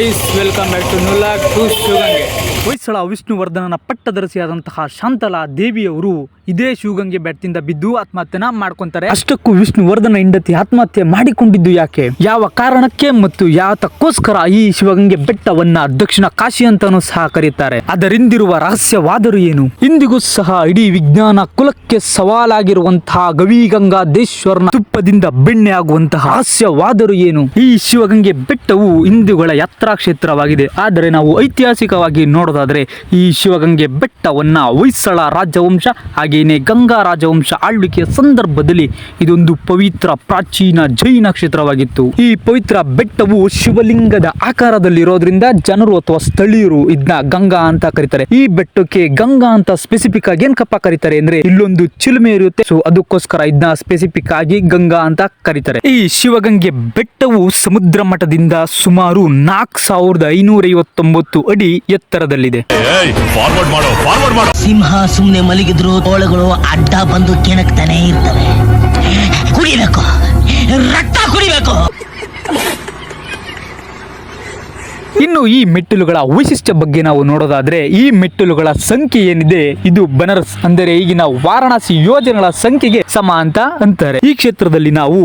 Welcome back to ನುಲಾ to Shivagange. Hoysala ವಿಷ್ಣುವರ್ಧನನ ಪಟ್ಟದರಸಿಯಾದಂತಹ ಶಾಂತಲಾ ದೇವಿಯವರು ಇದೇ ಶಿವಗಂಗೆ ಬೆಟ್ಟದಿಂದ ಬಿದ್ದು ಆತ್ಮಹತ್ಯೆನ ಮಾಡ್ಕೊಂತಾರೆ. ಅಷ್ಟಕ್ಕೂ ವಿಷ್ಣುವರ್ಧನ ಹೆಂಡತಿ ಆತ್ಮಹತ್ಯೆ ಮಾಡಿಕೊಂಡಿದ್ದು ಯಾಕೆ, ಯಾವ ಕಾರಣಕ್ಕೆ ಮತ್ತು ಯಾತಕ್ಕೋಸ್ಕರ ಈ ಶಿವಗಂಗೆ ಬೆಟ್ಟವನ್ನ ದಕ್ಷಿಣ ಕಾಶಿ ಅಂತಾನೂ ಸಹ ಕರೀತಾರೆ, ಅದರಿಂದಿರುವ ರಹಸ್ಯವಾದರೂ ಏನು? ಇಂದಿಗೂ ಸಹ ಇಡೀ ವಿಜ್ಞಾನ ಕುಲಕ್ಕೆ ಸವಾಲಾಗಿರುವಂತಹ ಗವಿಗಂಗಾಧೇಶ್ವರನ ತುಪ್ಪದಿಂದ ಬೆಣ್ಣೆ ಆಗುವಂತಹ ರಹಸ್ಯವಾದರೂ ಏನು? ಈ ಶಿವಗಂಗೆ ಬೆಟ್ಟವು ಹಿಂದೂಗಳ ಯಾತ್ರಾ ಕ್ಷೇತ್ರವಾಗಿದೆ. ಆದರೆ ನಾವು ಐತಿಹಾಸಿಕವಾಗಿ ನೋಡೋದಾದ್ರೆ ಈ ಶಿವಗಂಗೆ ಬೆಟ್ಟವನ್ನ ಹೊಯ್ಸಳ ರಾಜವಂಶ ಹಾಗೇನೆ ಗಂಗಾ ರಾಜವಂಶ ಆಳ್ವಿಕೆಯ ಸಂದರ್ಭದಲ್ಲಿ ಇದೊಂದು ಪವಿತ್ರ ಪ್ರಾಚೀನ ಜೈನ ಕ್ಷೇತ್ರವಾಗಿತ್ತು. ಈ ಪವಿತ್ರ ಬೆಟ್ಟವು ಶಿವಲಿಂಗದ ಆಕಾರದಲ್ಲಿರೋದ್ರಿಂದ ಜನರು ಅಥವಾ ಸ್ಥಳೀಯರು ಇದನ್ನ ಗಂಗಾ ಅಂತ ಕರೀತಾರೆ. ಈ ಬೆಟ್ಟಕ್ಕೆ ಗಂಗಾ ಅಂತ ಸ್ಪೆಸಿಫಿಕ್ ಆಗಿ ಏನಕ್ಕಪ್ಪ ಕರೀತಾರೆ ಅಂದ್ರೆ ಇಲ್ಲೊಂದು ಚಿಲುಮೆ ಇರುತ್ತೆ, ಸೊ ಅದಕ್ಕೋಸ್ಕರ ಇದನ್ನ ಸ್ಪೆಸಿಫಿಕ್ ಆಗಿ ಗಂಗಾ ಅಂತ ಕರೀತಾರೆ. ಈ ಶಿವಗಂಗೆ ಬೆಟ್ಟವು ಸಮುದ್ರ ಮಟ್ಟದಿಂದ ಸುಮಾರು 4559 ಅಡಿ ಎತ್ತರದಲ್ಲಿದೆ. ಸಿಂಹ ಸುಮ್ನೆ ಮಲಗಿದ್ರು ತೋಳಗಳು ಅಡ್ಡ ಬಂದು ಕೆಣಕ್ತಾನೆ ಇರ್ತವೆ. ಕುಡಿಬೇಕು, ರಕ್ತ ಕುಡಿಬೇಕು. ಇನ್ನು ಈ ಮೆಟ್ಟಿಲುಗಳ ವೈಶಿಷ್ಟ್ಯ ಬಗ್ಗೆ ನಾವು ನೋಡೋದಾದ್ರೆ ಈ ಮೆಟ್ಟಿಲುಗಳ ಸಂಖ್ಯೆ ಏನಿದೆ ಇದು ಬನಾರಸ್ ಅಂದರೆ ಈಗಿನ ವಾರಣಾಸಿ ಯೋಜನೆಗಳ ಸಂಖ್ಯೆಗೆ ಸಮ ಅಂತ ಅಂತಾರೆ. ಈ ಕ್ಷೇತ್ರದಲ್ಲಿ ನಾವು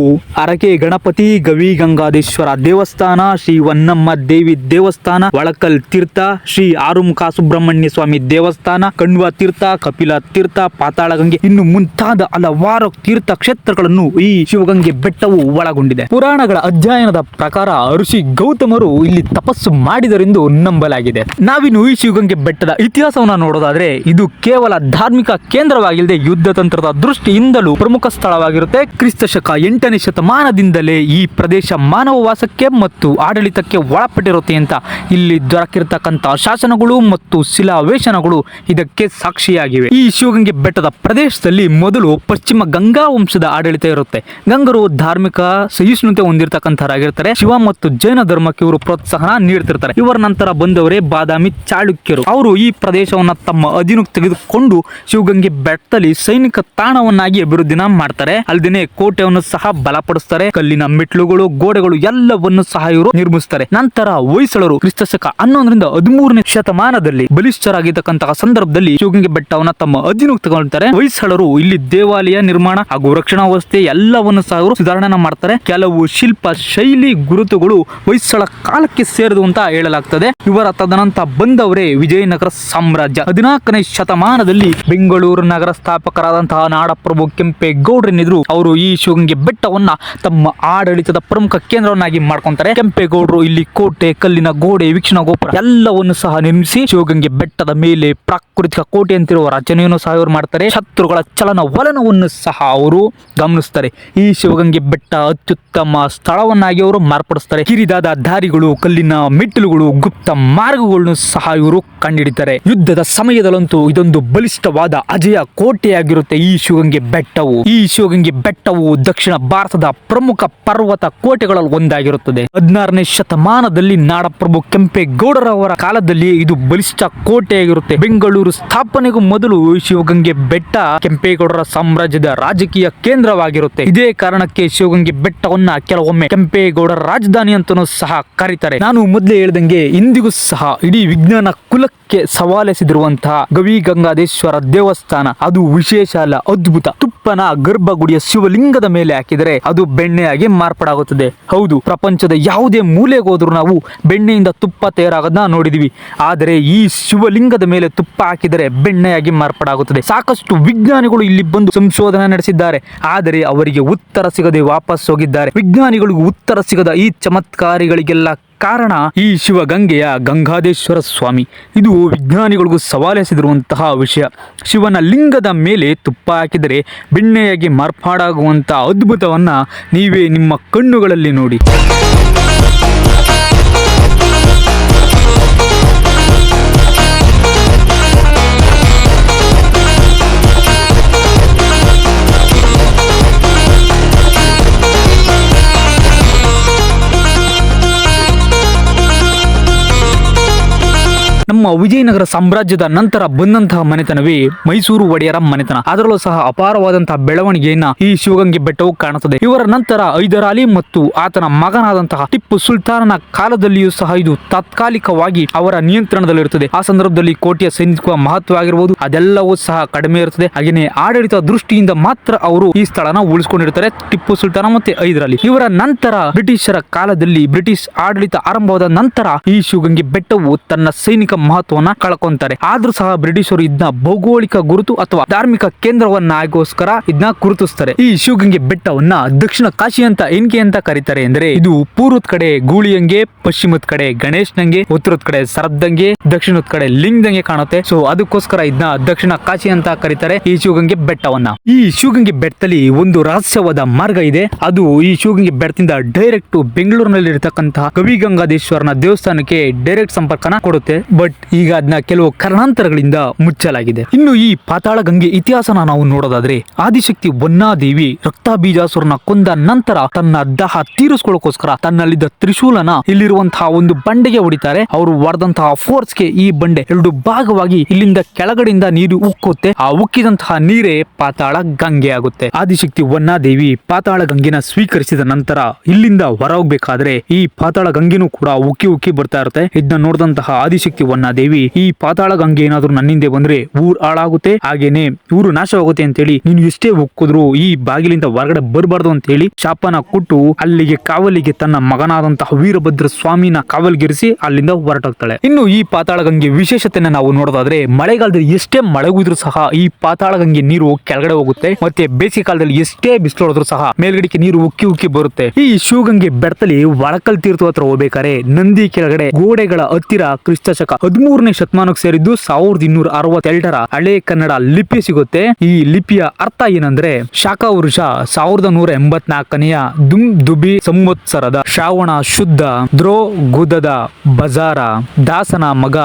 ಅರಕೆ ಗಣಪತಿ, ಗವಿಗಂಗಾಧೇಶ್ವರ ದೇವಸ್ಥಾನ, ಶ್ರೀ ವನ್ನಮ್ಮ ದೇವಿ ದೇವಸ್ಥಾನ, ಒಳಕಲ್ ತೀರ್ಥ, ಶ್ರೀ ಆರುಮುಖ ಸುಬ್ರಹ್ಮಣ್ಯ ಸ್ವಾಮಿ ದೇವಸ್ಥಾನ, ಕಣ್ವ ತೀರ್ಥ, ಕಪಿಲ ತೀರ್ಥ, ಪಾತಾಳಗಂಗೆ ಇನ್ನು ಮುಂತಾದ ಹಲವಾರು ತೀರ್ಥ ಕ್ಷೇತ್ರಗಳನ್ನು ಈ ಶಿವಗಂಗೆ ಬೆಟ್ಟವು ಒಳಗೊಂಡಿದೆ. ಪುರಾಣಗಳ ಅಧ್ಯಯನದ ಪ್ರಕಾರ ಋಷಿ ಗೌತಮರು ಇಲ್ಲಿ ತಪಸ್ಸು ಮಾಡಿದರೆಂದು ನಂಬಲಾಗಿದೆ. ನಾವಿನ್ನು ಈ ಶಿವಗಂಗೆ ಬೆಟ್ಟದ ಇತಿಹಾಸವನ್ನ ನೋಡೋದಾದ್ರೆ ಇದು ಕೇವಲ ಧಾರ್ಮಿಕ ಕೇಂದ್ರವಾಗಿಲ್ಲದೆ ಯುದ್ಧ ತಂತ್ರದ ದೃಷ್ಟಿಯಿಂದಲೂ ಪ್ರಮುಖ ಸ್ಥಳವಾಗಿರುತ್ತೆ. ಕ್ರಿಸ್ತ ಶಕ 8ನೇ ಶತಮಾನದಿಂದಲೇ ಈ ಪ್ರದೇಶ ಮಾನವ ವಾಸಕ್ಕೆ ಮತ್ತು ಆಡಳಿತಕ್ಕೆ ಒಳಪಟ್ಟಿರುತ್ತೆ ಅಂತ ಇಲ್ಲಿ ದೊರಕಿರತಕ್ಕಂತ ಶಾಸನಗಳು ಮತ್ತು ಶಿಲಾವೇಶನಗಳು ಇದಕ್ಕೆ ಸಾಕ್ಷಿಯಾಗಿವೆ. ಈ ಶಿವಗಂಗೆ ಬೆಟ್ಟದ ಪ್ರದೇಶದಲ್ಲಿ ಮೊದಲು ಪಶ್ಚಿಮ ಗಂಗಾ ವಂಶದ ಆಡಳಿತ ಇರುತ್ತೆ. ಗಂಗರು ಧಾರ್ಮಿಕ ಸಹಿಷ್ಣುತೆ ಹೊಂದಿರತಕ್ಕಂಥವರಾಗಿರ್ತಾರೆ. ಶಿವ ಮತ್ತು ಜೈನ ಧರ್ಮಕ್ಕೆ ಇವರು ಪ್ರೋತ್ಸಾಹ ನೀಡ್ತಿರ್ತಾರೆ. ಇವರ ನಂತರ ಬಂದವರೇ ಬಾದಾಮಿ ಚಾಳುಕ್ಯರು. ಅವರು ಈ ಪ್ರದೇಶವನ್ನ ತಮ್ಮ ಅಧೀನಕ್ಕೆ ತೆಗೆದುಕೊಂಡು ಶಿವಗಂಗೆ ಬೆಟ್ಟದಲ್ಲಿ ಸೈನಿಕ ತಾಣವನ್ನಾಗಿ ಅಭಿವೃದ್ಧಿನ ಮಾಡ್ತಾರೆ. ಅಲ್ಲದೆ ಕೋಟೆಯನ್ನು ಸಹ ಬಲಪಡಿಸ್ತಾರೆ. ಕಲ್ಲಿನ ಮೆಟ್ಲುಗಳು, ಗೋಡೆಗಳು ಎಲ್ಲವನ್ನು ಸಹ ಇವರು ನಿರ್ಮಿಸ್ತಾರೆ. ನಂತರ ಹೊಯ್ಸಳರು ಕ್ರಿಸ್ತ ಶಕ 11ರಿಂದ 13ನೇ ಶತಮಾನದಲ್ಲಿ ಬಲಿಷ್ಠರಾಗಿರ್ತಕ್ಕಂತಹ ಸಂದರ್ಭದಲ್ಲಿ ಶಿವಗಂಗೆ ಬೆಟ್ಟವನ್ನ ತಮ್ಮ ಅಧೀನಕ್ಕೆ ತಗೊಳ್ತಾರೆ. ಹೊಯ್ಸಳರು ಇಲ್ಲಿ ದೇವಾಲಯ ನಿರ್ಮಾಣ ಹಾಗೂ ರಕ್ಷಣಾ ವ್ಯವಸ್ಥೆ ಎಲ್ಲವನ್ನು ಸಹ ಇವರು ಸುಧಾರಣೆ ಮಾಡ್ತಾರೆ. ಕೆಲವು ಶಿಲ್ಪ ಶೈಲಿ ಗುರುತುಗಳು ಹೊಯ್ಸಳ ಕಾಲಕ್ಕೆ ಸೇರಿದು ಅಂತ ಹೇಳಲಾಗ್ತದೆ. ಇವರ ತದನಂತರ ಬಂದವರೇ ವಿಜಯನಗರ ಸಾಮ್ರಾಜ್ಯ. 14ನೇ ಶತಮಾನದಲ್ಲಿ ಬೆಂಗಳೂರು ನಗರ ಸ್ಥಾಪಕರಾದಂತಹ ನಾಡಪ್ರಭು ಕೆಂಪೇಗೌಡರೇನಿದ್ರು ಅವರು ಈ ಶಿವಗಂಗೆ ಬೆಟ್ಟವನ್ನ ತಮ್ಮ ಆಡಳಿತದ ಪ್ರಮುಖ ಕೇಂದ್ರವನ್ನಾಗಿ ಮಾಡ್ಕೊಂತಾರೆ. ಕೆಂಪೇಗೌಡರು ಇಲ್ಲಿ ಕೋಟೆ, ಕಲ್ಲಿನ ಗೋಡೆ, ವೀಕ್ಷಣಾ ಗೋಪುರ ಎಲ್ಲವನ್ನು ಸಹ ನಿರ್ಮಿಸಿ ಶಿವಗಂಗೆ ಬೆಟ್ಟದ ಮೇಲೆ ಪ್ರಾಕೃತಿಕ ಕೋಟೆ ಅಂತಿರುವ ರಚನೆಯನ್ನು ಸಹ ಇವರು ಮಾಡ್ತಾರೆ. ಶತ್ರುಗಳ ಚಲನ ವಲನವನ್ನು ಸಹ ಅವರು ಗಮನಿಸ್ತಾರೆ. ಈ ಶಿವಗಂಗೆ ಬೆಟ್ಟ ಅತ್ಯುತ್ತಮ ಸ್ಥಳವನ್ನಾಗಿ ಅವರು ಮಾರ್ಪಡಿಸ್ತಾರೆ. ಕಿರಿದಾದ ದಾರಿಗಳು, ಕಲ್ಲಿನ ಮೆಟ್ಟಿಲುಗಳು, ಗುಪ್ತ ಮಾರ್ಗಗಳನ್ನು ಸಹ ಇವರು ಕಂಡುಹಿಡಿತಾರೆ. ಯುದ್ಧದ ಸಮಯದಲ್ಲಂತೂ ಇದೊಂದು ಬಲಿಷ್ಠವಾದ ಅಜಯ ಕೋಟೆಯಾಗಿರುತ್ತೆ ಈ ಶಿವಗಂಗೆ ಬೆಟ್ಟವು. ಈ ಶಿವಗಂಗೆ ಬೆಟ್ಟವು ದಕ್ಷಿಣ ಭಾರತದ ಪ್ರಮುಖ ಪರ್ವತ ಕೋಟೆಗಳಲ್ಲಿ ಒಂದಾಗಿರುತ್ತದೆ. 16ನೇ ಶತಮಾನದಲ್ಲಿ ನಾಡಪ್ರಭು ಕೆಂಪೇಗೌಡರವರ ಕಾಲದಲ್ಲಿ ಇದು ಬಲಿಷ್ಠ ಕೋಟೆಯಾಗಿರುತ್ತೆ. ಬೆಂಗಳೂರು ಸ್ಥಾಪನೆಗೂ ಮೊದಲು ಶಿವಗಂಗೆ ಬೆಟ್ಟ ಕೆಂಪೇಗೌಡರ ಸಾಮ್ರಾಜ್ಯದ ರಾಜಕೀಯ ಕೇಂದ್ರವಾಗಿರುತ್ತೆ. ಇದೇ ಕಾರಣಕ್ಕೆ ಶಿವಗಂಗೆ ಬೆಟ್ಟವನ್ನ ಕೆಲವೊಮ್ಮೆ ಕೆಂಪೇಗೌಡರ ರಾಜಧಾನಿ ಅಂತನೂ ಸಹ ಕರೀತಾರೆ. ನಾನು ಮೊದಲೇ ಹೇಳ್ದಂಗೆ ಇಂದಿಗೂ ಸಹ ಇಡೀ ವಿಜ್ಞಾನ ಕುಲಕ್ಕೆ ಸವಾಲೆಸೆದಿರುವಂತಹ ಗವಿಗಂಗಾಧೇಶ್ವರ ದೇವಸ್ಥಾನ ಅದು ವಿಶೇಷ ಅಲ್ಲ, ಅದ್ಭುತ. ತುಪ್ಪನ ಗರ್ಭಗುಡಿಯ ಶಿವಲಿಂಗದ ಮೇಲೆ ಹಾಕಿದರೆ ಅದು ಬೆಣ್ಣೆಯಾಗಿ ಮಾರ್ಪಾಡಾಗುತ್ತದೆ. ಹೌದು, ಪ್ರಪಂಚದ ಯಾವುದೇ ಮೂಲೆಗೆ ಹೋದ್ರೂ ನಾವು ಬೆಣ್ಣೆಯಿಂದ ತುಪ್ಪ ತಯಾರಾಗೋದನ್ನ ನೋಡಿದೀವಿ. ಆದರೆ ಈ ಶಿವಲಿಂಗದ ಮೇಲೆ ತುಪ್ಪ ಹಾಕಿದರೆ ಬೆಣ್ಣೆಯಾಗಿ ಮಾರ್ಪಾಡಾಗುತ್ತದೆ. ಸಾಕಷ್ಟು ವಿಜ್ಞಾನಿಗಳು ಇಲ್ಲಿ ಬಂದು ಸಂಶೋಧನೆ ನಡೆಸಿದ್ದಾರೆ, ಆದರೆ ಅವರಿಗೆ ಉತ್ತರ ಸಿಗದೆ ವಾಪಸ್ ಹೋಗಿದ್ದಾರೆ. ವಿಜ್ಞಾನಿಗಳಿಗೂ ಉತ್ತರ ಸಿಗದ ಈ ಚಮತ್ಕಾರಿಗಳಿಗೆಲ್ಲ ಕಾರಣ ಈ ಶಿವಗಂಗೆಯ ಗಂಗಾಧೇಶ್ವರ ಸ್ವಾಮಿ. ಇದು ವಿಜ್ಞಾನಿಗಳಿಗೂ ಸವಾಲೆಸೆದಿರುವಂತಹ ವಿಷಯ. ಶಿವನ ಲಿಂಗದ ಮೇಲೆ ತುಪ್ಪ ಹಾಕಿದರೆ ಬೆಣ್ಣೆಯಾಗಿ ಮಾರ್ಪಾಡಾಗುವಂತಹ ಅದ್ಭುತವನ್ನ ನೀವೇ ನಿಮ್ಮ ಕಣ್ಣುಗಳಲ್ಲಿ ನೋಡಿ. ನಮ್ಮ ವಿಜಯನಗರ ಸಾಮ್ರಾಜ್ಯದ ನಂತರ ಬಂದಂತಹ ಮನೆತನವೇ ಮೈಸೂರು ಒಡೆಯರ ಮನೆತನ. ಅದರಲ್ಲೂ ಸಹ ಅಪಾರವಾದಂತಹ ಬೆಳವಣಿಗೆಯನ್ನ ಈ ಶಿವಗಂಗೆ ಬೆಟ್ಟವು ಕಾಣುತ್ತದೆ. ಇವರ ನಂತರ ಹೈದರ್ ಅಲಿ ಮತ್ತು ಆತನ ಮಗನಾದಂತಹ ಟಿಪ್ಪು ಸುಲ್ತಾನನ ಕಾಲದಲ್ಲಿಯೂ ಸಹ ಇದು ತಾತ್ಕಾಲಿಕವಾಗಿ ಅವರ ನಿಯಂತ್ರಣದಲ್ಲಿರುತ್ತದೆ. ಆ ಸಂದರ್ಭದಲ್ಲಿ ಕೋಟೆಯ ಸೈನಿಕ ಮಹತ್ವ ಆಗಿರಬಹುದು ಅದೆಲ್ಲವೂ ಸಹ ಕಡಿಮೆ ಇರುತ್ತದೆ. ಹಾಗೆಯೇ ಆಡಳಿತ ದೃಷ್ಟಿಯಿಂದ ಮಾತ್ರ ಅವರು ಈ ಸ್ಥಳನ ಉಳಿಸಿಕೊಂಡಿರ್ತಾರೆ, ಟಿಪ್ಪು ಸುಲ್ತಾನ ಮತ್ತೆ ಹೈದರ್ ಅಲಿ. ಇವರ ನಂತರ ಬ್ರಿಟಿಷರ ಕಾಲದಲ್ಲಿ ಬ್ರಿಟಿಷ್ ಆಡಳಿತ ಆರಂಭವಾದ ನಂತರ ಈ ಶಿವಗಂಗೆ ಬೆಟ್ಟವು ತನ್ನ ಸೈನಿಕ ಮಹತ್ವವನ್ನ ಕಳ್ಕೊಂತಾರೆ. ಆದ್ರೂ ಸಹ ಬ್ರಿಟಿಷರು ಇದನ್ನ ಭೌಗೋಳಿಕ ಗುರುತು ಅಥವಾ ಧಾರ್ಮಿಕ ಕೇಂದ್ರವನ್ನಾಗೋಸ್ಕರ ಇದನ್ನ ಗುರುತಿಸ್ತಾರೆ. ಈ ಶಿವಗಂಗೆ ಬೆಟ್ಟವನ್ನ ದಕ್ಷಿಣ ಕಾಶಿ ಅಂತ ಏನಕ್ಕೆ ಅಂತ ಕರೀತಾರೆ ಅಂದ್ರೆ ಇದು ಪೂರ್ವದ ಕಡೆ ಗೂಳಿಯಂಗೆ, ಪಶ್ಚಿಮದ ಕಡೆ ಗಣೇಶನಂಗೆ, ಉತ್ತರದ ಕಡೆ ಸರದ್ದಂಗೆ, ದಕ್ಷಿಣದ ಕಡೆ ಲಿಂಗದಂಗೆ ಕಾಣುತ್ತೆ. ಸೊ ಅದಕ್ಕೋಸ್ಕರ ಇದನ್ನ ದಕ್ಷಿಣ ಕಾಶಿ ಅಂತ ಕರೀತಾರೆ ಈ ಶಿವಗಂಗೆ ಬೆಟ್ಟವನ್ನ. ಈ ಶಿವಗಂಗೆ ಬೆಟ್ಟದಲ್ಲಿ ಒಂದು ರಹಸ್ಯವಾದ ಮಾರ್ಗ ಇದೆ. ಅದು ಈ ಶಿವಗಂಗೆ ಬೆಟ್ಟದಿಂದ ಡೈರೆಕ್ಟ್ ಬೆಂಗಳೂರಿನಲ್ಲಿ ಇರತಕ್ಕಂತಹ ಗವಿಗಂಗಾಧೇಶ್ವರನ ದೇವಸ್ಥಾನಕ್ಕೆ ಡೈರೆಕ್ಟ್ ಸಂಪರ್ಕನ ಕೊಡುತ್ತೆ. ಬಟ್ ಈಗ ಅದನ್ನ ಕೆಲವು ಕಾರಣಾಂತರಗಳಿಂದ ಮುಚ್ಚಲಾಗಿದೆ. ಇನ್ನು ಈ ಪಾತಾಳ ಗಂಗೆ ಇತಿಹಾಸನ ನಾವು ನೋಡೋದಾದ್ರೆ ಆದಿಶಕ್ತಿ ವನ್ನಾದೇವಿ ರಕ್ತಾಬೀಜಾಸುರನ ಕೊಂದ ನಂತರ ತನ್ನ ದಾಹ ತೀರಿಸಿಕೊಳ್ಳೋಕೋಸ್ಕರ ತನ್ನಲ್ಲಿದ್ದ ತ್ರಿಶೂಲನ ಇಲ್ಲಿರುವಂತಹ ಒಂದು ಬಂಡೆಗೆ ಹೊಡಿತಾರೆ. ಅವರು ಹೊಡೆದಂತಹ ಫೋರ್ಸ್ಗೆ ಈ ಬಂಡೆ ಎರಡು ಭಾಗವಾಗಿ ಇಲ್ಲಿಂದ ಕೆಳಗಡೆಯಿಂದ ನೀರು ಉಕ್ಕುತ್ತೆ. ಆ ಉಕ್ಕಿದಂತಹ ನೀರೇ ಪಾತಾಳ ಗಂಗೆ ಆಗುತ್ತೆ. ಆದಿಶಕ್ತಿ ವನ್ನಾದೇವಿ ಪಾತಾಳ ಗಂಗೆನ ಸ್ವೀಕರಿಸಿದ ನಂತರ ಇಲ್ಲಿಂದ ಹೊರ ಹೋಗ್ಬೇಕಾದ್ರೆ ಈ ಪಾತಾಳ ಗಂಗೆನೂ ಕೂಡ ಉಕ್ಕಿ ಉಕ್ಕಿ ಬರ್ತಾ ಇರುತ್ತೆ. ಇದನ್ನ ನೋಡಿದಂತಹ ಆದಿಶಕ್ತಿ ವನ್ನಾದೇವಿ ಈ ಪಾತಾಳ ಗಂಗೆ ಏನಾದ್ರೂ ನನ್ನಿಂದೆ ಬಂದ್ರೆ ಊರ್ ಹಾಳಾಗುತ್ತೆ, ಹಾಗೇನೆ ಊರು ನಾಶವಾಗುತ್ತೆ ಅಂತೇಳಿ ನೀನು ಎಷ್ಟೇ ಉಕ್ಕಿದ್ರು ಈ ಬಾಗಿಲಿಂದ ಹೊರಗಡೆ ಬರಬಾರ್ದು ಅಂತ ಹೇಳಿ ಶಾಪನ ಕೊಟ್ಟು ಅಲ್ಲಿಗೆ ಕಾವಲಿಗೆ ತನ್ನ ಮಗನಾದಂತಹ ವೀರಭದ್ರ ಸ್ವಾಮಿನ ಕಾವಲ್ಗಿರಿಸಿ ಅಲ್ಲಿಂದ ಹೊರಟೋಗ್ತಾಳೆ. ಇನ್ನು ಈ ಪಾತಾಳ ಗಂಗೆ ವಿಶೇಷತೆನ ನಾವು ನೋಡೋದಾದ್ರೆ ಮಳೆಗಾಲದಲ್ಲಿ ಎಷ್ಟೇ ಮಳೆ ಉದ್ರೂ ಸಹ ಈ ಪಾತಾಳ ಗಂಗೆ ನೀರು ಕೆಳಗಡೆ ಹೋಗುತ್ತೆ. ಮತ್ತೆ ಬೇಸಿಗೆ ಕಾಲದಲ್ಲಿ ಎಷ್ಟೇ ಬಿಸಿಲೋಡಿದ್ರು ಸಹ ಮೇಲ್ಗಡೆಗೆ ನೀರು ಉಕ್ಕಿ ಉಕ್ಕಿ ಬರುತ್ತೆ. ಈ ಶಿವಗಂಗೆ ಬೆಟ್ಟದಲ್ಲಿ ಒಳಕಲ್ ತೀರ್ಥ ಹತ್ರ ಹೋಗ್ಬೇಕಾರೆ ನಂದಿ ಕೆಳಗಡೆ ಗೋಡೆಗಳ ಹತ್ತಿರ ಕ್ರಿಸ್ತಶಕ 13ನೇ ಶತಮಾನಕ್ಕೆ ಸೇರಿದ್ದು 1262ರ ಹಳೆ ಕನ್ನಡ ಲಿಪಿ ಸಿಗುತ್ತೆ. ಈ ಲಿಪಿಯ ಅರ್ಥ ಏನಂದ್ರೆ ಶಾಖವೃಷ 1184ನೆಯ ದುಬಿ ಸಂವತ್ಸರದ ಶ್ರಾವಣ ಶುದ್ಧ ದ್ರೋ ಗುದದ ಬಜಾರ ದಾಸನ ಮಗ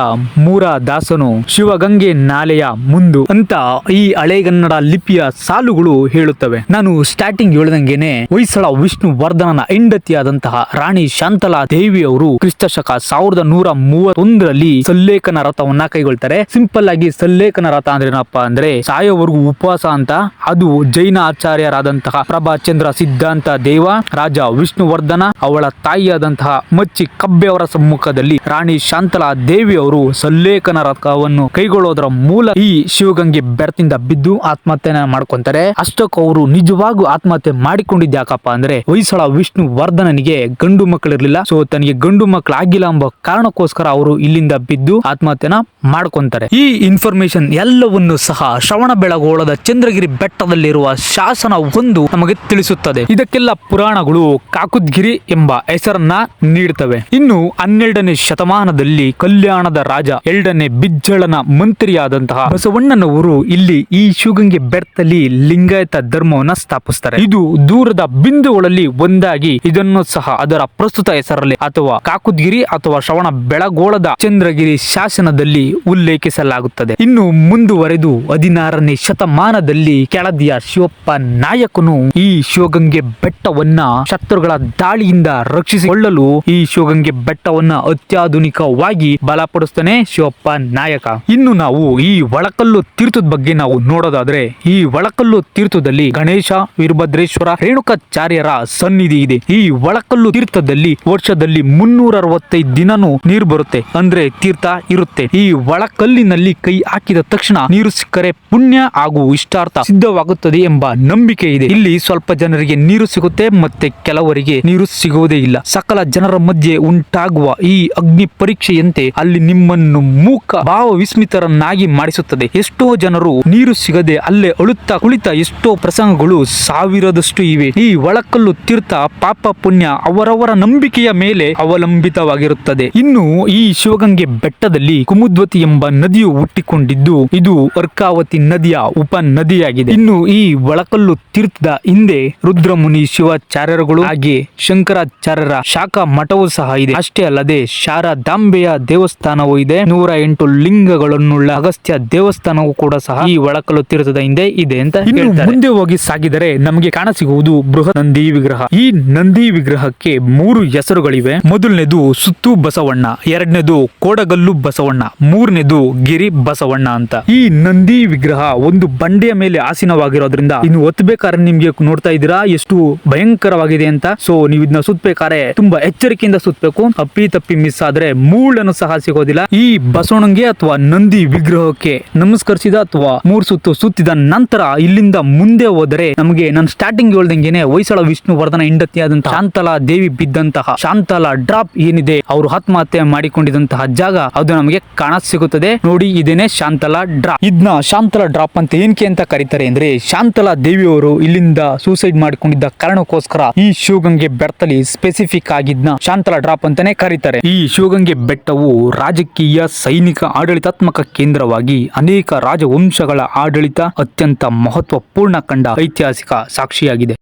ಮೂರ ದಾಸನು ಶಿವಗಂಗೆ ನಾಲೆಯ ಮುಂದು ಅಂತ ಈ ಹಳೆಗನ್ನಡ ಲಿಪಿಯ ಸಾಲುಗಳು ಹೇಳುತ್ತವೆ. ನಾನು ಸ್ಟಾರ್ಟಿಂಗ್ ಹೇಳ್ದಂಗೆನೆ ಹೊಯ್ಸಳ ವಿಷ್ಣು ವರ್ಧನನ ಹೆಂಡತಿಯಾದಂತಹ ರಾಣಿ ಶಾಂತಲಾ ದೇವಿ ಅವರು ಕ್ರಿಸ್ತಶಕ 1131ರಲ್ಲಿ ಸಲ್ಲೇಖನ ರಥವನ್ನ ಕೈಗೊಳ್ತಾರೆ. ಸಿಂಪಲ್ ಆಗಿ ಸಲ್ಲೇಖನ ರಥ ಅಂದ್ರೆ ಏನಪ್ಪ ಅಂದ್ರೆ ಸಾಯೋವರೆಗೂ ಉಪವಾಸ ಅಂತ. ಅದು ಜೈನ ಆಚಾರ್ಯರಾದಂತಹ ಪ್ರಭಾಚಂದ್ರ ಸಿದ್ಧಾಂತ ದೇವ, ರಾಜ ವಿಷ್ಣುವರ್ಧನ, ಅವಳ ತಾಯಿಯಾದಂತಹ ಮಚ್ಚಿ ಕಬ್ಬೆ ಅವರ ಸಮ್ಮುಖದಲ್ಲಿ ರಾಣಿ ಶಾಂತಲಾ ದೇವಿ ಅವರು ಸಲ್ಲೇಖನ ರಥವನ್ನು ಕೈಗೊಳ್ಳೋದರ ಮೂಲ ಈ ಶಿವಗಂಗೆ ಬೆಟ್ಟದಿಂದ ಬಿದ್ದು ಆತ್ಮಹತ್ಯೆನ ಮಾಡ್ಕೊಂತಾರೆ. ಅಷ್ಟಕ್ಕೂ ಅವರು ನಿಜವಾಗೂ ಆತ್ಮಹತ್ಯೆ ಮಾಡಿಕೊಂಡಿದ್ದ ಯಾಕಪ್ಪ ಅಂದ್ರೆ ಹೊಯ್ಸಳ ವಿಷ್ಣು ವರ್ಧನನಿಗೆ ಗಂಡು ಮಕ್ಕಳಿರ್ಲಿಲ್ಲ. ಸೊ ತನಗೆ ಗಂಡು ಮಕ್ಕಳು ಆಗಿಲ್ಲ ಎಂಬ ಕಾರಣಕ್ಕೋಸ್ಕರ ಅವರು ಇಲ್ಲಿಂದ ಬಿದ್ದು ಆತ್ಮಹತ್ಯೆನ ಮಾಡ್ಕೊಂತಾರೆ. ಈ ಇನ್ಫಾರ್ಮೇಶನ್ ಎಲ್ಲವನ್ನು ಸಹ ಶ್ರವಣ ಬೆಳಗೊಳದ ಚಂದ್ರಗಿರಿ ಬೆಟ್ಟದಲ್ಲಿರುವ ಶಾಸನ ಒಂದು ನಮಗೆ ತಿಳಿಸುತ್ತದೆ. ಇದಕ್ಕೆಲ್ಲ ಪುರಾಣಗಳು ಕಾಕುದ್ಗಿರಿ ಎಂಬ ಹೆಸರನ್ನ ನೀಡುತ್ತವೆ. ಇನ್ನು 12ನೇ ಶತಮಾನದಲ್ಲಿ ಕಲ್ಯಾಣದ ರಾಜ 2ನೇ ಬಿಜ್ಜಳನ ಮಂತ್ರಿಯಾದಂತಹ ಬಸವಣ್ಣನವರು ಇಲ್ಲಿ ಈ ಶಿವಗಂಗೆ ಬೆಟ್ಟದಲ್ಲಿ ಲಿಂಗಾಯತ ಧರ್ಮವನ್ನ ಸ್ಥಾಪಿಸ್ತಾರೆ. ಇದು ದೂರದ ಬಿಂದುಗಳಲ್ಲಿ ಒಂದಾಗಿ ಇದನ್ನು ಸಹ ಅದರ ಪ್ರಸ್ತುತ ಹೆಸರಲ್ಲಿ ಅಥವಾ ಕಾಕುದ್ಗಿರಿ ಅಥವಾ ಶ್ರವಣ ಬೆಳಗೋಳದ ಚಂದ್ರಗಿರಿ ಶಾಸನದಲ್ಲಿ ಉಲ್ಲೇಖಿಸಲಾಗುತ್ತದೆ. ಇನ್ನು ಮುಂದುವರೆದು 16ನೇ ಶತಮಾನದಲ್ಲಿ ಕೆಳದಿಯ ಶಿವಪ್ಪ ನಾಯಕನು ಈ ಶಿವಗಂಗೆ ಬೆಟ್ಟವನ್ನ ಶತ್ರುಗಳ ದಾಳಿಯಿಂದ ರಕ್ಷಿಸಿಕೊಳ್ಳಲು ಈ ಶಿವಗಂಗೆ ಬೆಟ್ಟವನ್ನ ಅತ್ಯಾಧುನಿಕವಾಗಿ ಬಲಪಡಿಸ್ತಾನೆ ಶಿವಪ್ಪ ನಾಯಕ. ಇನ್ನು ನಾವು ಈ ಒಳಕಲ್ಲು ತೀರ್ಥದ ಬಗ್ಗೆ ನಾವು ನೋಡೋದಾದ್ರೆ ಈ ಒಳಕಲ್ಲು ತೀರ್ಥದಲ್ಲಿ ಗಣೇಶ, ವೀರಭದ್ರೇಶ್ವರ, ರೇಣುಕಾಚಾರ್ಯರ ಸನ್ನಿಧಿ ಇದೆ. ಈ ಒಳಕಲ್ಲು ತೀರ್ಥದಲ್ಲಿ ವರ್ಷದಲ್ಲಿ 365 ದಿನನೂ ನೀರು ಬರುತ್ತೆ, ಅಂದ್ರೆ ತೀರ್ಥ ಇರುತ್ತೆ. ಈ ಒಳಕಲ್ಲಿನಲ್ಲಿ ಕೈ ಹಾಕಿದ ತಕ್ಷಣ ನೀರು ಸಿಕ್ಕರೆ ಪುಣ್ಯ ಹಾಗೂ ಇಷ್ಟಾರ್ಥ ಸಿದ್ಧವಾಗುತ್ತದೆ ಎಂಬ ನಂಬಿಕೆ ಇದೆ. ಇಲ್ಲಿ ಸ್ವಲ್ಪ ಜನರಿಗೆ ನೀರು ಸಿಗುತ್ತೆ, ಮತ್ತೆ ಕೆಲವರಿಗೆ ನೀರು ಸಿಗುವುದೇ ಇಲ್ಲ. ಸಕಲ ಜನರ ಮಧ್ಯೆ ಉಂಟಾಗುವ ಈ ಅಗ್ನಿ ಪರೀಕ್ಷೆಯಂತೆ ಅಲ್ಲಿ ನಿಮ್ಮನ್ನು ಮೂಕ ಭಾವ ವಿಸ್ಮಿತರನ್ನಾಗಿ ಮಾಡಿಸುತ್ತದೆ. ಎಷ್ಟೋ ಜನರು ನೀರು ಸಿಗದೆ ಅಲ್ಲೇ ಅಳುತ್ತಾ ಕುಳಿತ ಎಷ್ಟೋ ಪ್ರಸಂಗಗಳು ಸಾವಿರದಷ್ಟು ಇವೆ. ಈ ಒಳಕಲ್ಲು ತೀರ್ಥ ಪಾಪ ಪುಣ್ಯ ಅವರವರ ನಂಬಿಕೆಯ ಮೇಲೆ ಅವಲಂಬಿತವಾಗಿರುತ್ತದೆ. ಇನ್ನು ಈ ಶಿವಗಂಗೆ ಬೆಟ್ಟದಲ್ಲಿ ಕುಮುದ್ವತಿ ಎಂಬ ನದಿಯು ಹುಟ್ಟಿಕೊಂಡಿದ್ದು ಇದು ಅರ್ಕಾವತಿ ನದಿಯ ಉಪ ನದಿಯಾಗಿದೆ. ಇನ್ನು ಈ ಒಳಕಲ್ಲು ತೀರ್ಥದ ಹಿಂದೆ ರುದ್ರಮುನಿ ಶಿವಾಚಾರ್ಯರುಗಳು ಹಾಗೆ ಶಂಕರಾಚಾರ್ಯರ ಶಾಖಾ ಮಠವೂ ಸಹ ಇದೆ. ಅಷ್ಟೇ ಅಲ್ಲದೆ ಶಾರದಾಂಬೆಯ ದೇವಸ್ಥಾನವೂ ಇದೆ. 108 ಲಿಂಗಗಳನ್ನುಳ್ಳ ಅಗಸ್ತ್ಯ ದೇವಸ್ಥಾನವೂ ಕೂಡ ಸಹ ಈ ಒಳಕಲ್ಲು ತೀರ್ಥದ ಹಿಂದೆ ಇದೆ ಅಂತ ಹೇಳ್ತಾರೆ. ಮುಂದೆ ಹೋಗಿ ಸಾಗಿದರೆ ನಮಗೆ ಕಾಣಸಿಗುವುದು ಬೃಹತ್ ನಂದಿ ವಿಗ್ರಹ. ಈ ನಂದಿ ವಿಗ್ರಹಕ್ಕೆ 3 ಹೆಸರುಗಳಿವೆ. ಮೊದಲನೇದು ಸುತ್ತು ಬಸವಣ್ಣ, ಎರಡನೇದು ಕೋಡಗ ಕೊಡಗಲ್ಲು ಬಸವಣ್ಣ, ಮೂರನೇದು ಗಿರಿ ಬಸವಣ್ಣ ಅಂತ. ಈ ನಂದಿ ವಿಗ್ರಹ ಒಂದು ಬಂಡೆಯ ಮೇಲೆ ಆಸೀನವಾಗಿರೋದ್ರಿಂದ ಇನ್ನು ಒತ್ತಬೇಕಾದ್ರೆ ನಿಮ್ಗೆ ನೋಡ್ತಾ ಇದ್ದೀರಾ ಎಷ್ಟು ಭಯಂಕರವಾಗಿದೆ ಅಂತ. ಸೊ ನೀವು ಇದನ್ನ ಸುತ್ತಬೇಕಾದ್ರೆ ತುಂಬಾ ಎಚ್ಚರಿಕೆಯಿಂದ ಸುತ್ತಬೇಕು. ಅಪ್ಪಿ ತಪ್ಪಿ ಮಿಸ್ ಆದ್ರೆ ಮೂಳನ್ನು ಸಹ ಸಿಗೋದಿಲ್ಲ. ಈ ಬಸವಣ್ಣಂಗೆ ಅಥವಾ ನಂದಿ ವಿಗ್ರಹಕ್ಕೆ ನಮಸ್ಕರಿಸಿದ ಅಥವಾ 3 ಸುತ್ತು ಸುತ್ತಿದ ನಂತರ ಇಲ್ಲಿಂದ ಮುಂದೆ ಹೋದರೆ ನಮಗೆ ನಾನು ಸ್ಟಾರ್ಟಿಂಗ್ ಹೇಳ್ದಂಗೆನೆ ಹೊಯ್ಸಳ ವಿಷ್ಣುವರ್ಧನ ಹೆಂಡತಿಯಾದಂತಹ ಶಾಂತಲಾ ದೇವಿ ಬಿದ್ದಂತಹ ಶಾಂತಲಾ ಡ್ರಾಪ್ ಏನಿದೆ, ಅವರು ಆತ್ಮಹತ್ಯೆ ಮಾಡಿಕೊಂಡಿದಂತಹ ಜಾಗ ಅದು ನಮಗೆ ಕಾಣ ಸಿಗುತ್ತದೆ ನೋಡಿ. ಇದೇನೆ ಶಾಂತಲಾ ಡ್ರಾಪ್. ಇದನ್ನ ಶಾಂತಲಾ ಡ್ರಾಪ್ ಅಂತ ಏನಕ್ಕೆ ಅಂತ ಕರೀತಾರೆ ಅಂದ್ರೆ, ಶಾಂತಲಾ ದೇವಿಯವರು ಇಲ್ಲಿಂದ ಸೂಸೈಡ್ ಮಾಡಿಕೊಂಡಿದ್ದ ಕಾರಣಕ್ಕೋಸ್ಕರ ಈ ಶಿವಗಂಗೆ ಬೆಟ್ಟದಲ್ಲಿ ಸ್ಪೆಸಿಫಿಕ್ ಆಗಿದ್ನ ಶಾಂತಲಾ ಡ್ರಾಪ್ ಅಂತಾನೆ ಕರೀತಾರೆ. ಈ ಶಿವಗಂಗೆ ಬೆಟ್ಟವು ರಾಜಕೀಯ, ಸೈನಿಕ, ಆಡಳಿತಾತ್ಮಕ ಕೇಂದ್ರವಾಗಿ ಅನೇಕ ರಾಜವಂಶಗಳ ಆಡಳಿತ ಅತ್ಯಂತ ಮಹತ್ವಪೂರ್ಣ ಕಂಡ ಐತಿಹಾಸಿಕ ಸಾಕ್ಷಿಯಾಗಿದೆ.